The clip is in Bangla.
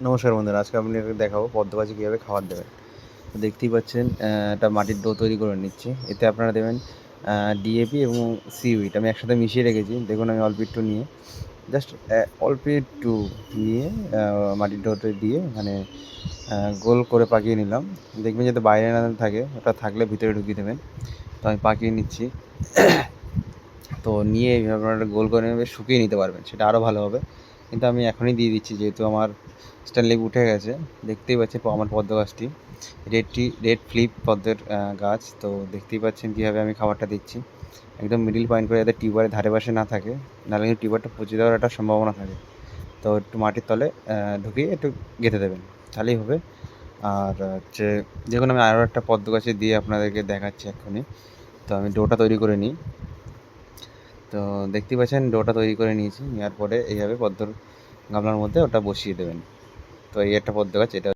নমস্কার বন্ধুরা, আজকে আপনাদের দেখাবো পদ্ম গাছে কীভাবে খাবার দেবেন। তো দেখতেই পাচ্ছেন একটা মাটির ডো তৈরি করে নিচ্ছি। এতে আপনারা দেবেন ডিএপি এবং সিউইড আমি একসাথে মিশিয়ে রেখেছি। দেখুন আমি অল্প একটু নিয়ে জাস্ট অল্প একটু নিয়ে মাটির ডোতে দিয়ে মানে গোল করে পাকিয়ে নিলাম। দেখবেন যাতে বাইরে না থাকে, ওটা থাকলে ভিতরে ঢুকিয়ে দেবেন। তো আমি পাকিয়ে নিচ্ছি। তো নিয়ে এইভাবে আপনারা গোল করে নেবে, শুকিয়ে নিতে পারবেন, সেটা আরও ভালো হবে। কিন্তু আমি এখনই দিয়ে দিচ্ছি যেহেতু আমার স্ট্যান্ড উঠে গেছে। দেখতেই পাচ্ছেন আমার পদ্ম গাছটি রেড ফ্লিপ পদ্মের গাছ। তো দেখতেই পাচ্ছেন কীভাবে আমি খাবারটা দিচ্ছি, একদম মিডিল পয়েন্ট করে, যাতে টিউবারের ধারে পাশে না থাকে, নাহলে কিন্তু টিউবারটা পচে দেওয়ার একটা সম্ভাবনা থাকে। তো একটু মাটির তলে ঢুকিয়ে একটু গেঁথে দেবেন, তাহলেই হবে। আর হচ্ছে দেখুন আমি আরও একটা পদ্ম গাছে দিয়ে আপনাদেরকে দেখাচ্ছি এক্ষুনি। তো আমি ডোটা তৈরি করে নিই। তো দেখতেই পাচ্ছেন ডোটা তৈরি করে নিয়েছি, নেওয়ার পরে এইভাবে পদ্মর গামলার মধ্যে ওটা বসিয়ে দেবেন। তো এই একটা পদ্ম গাছ, এটা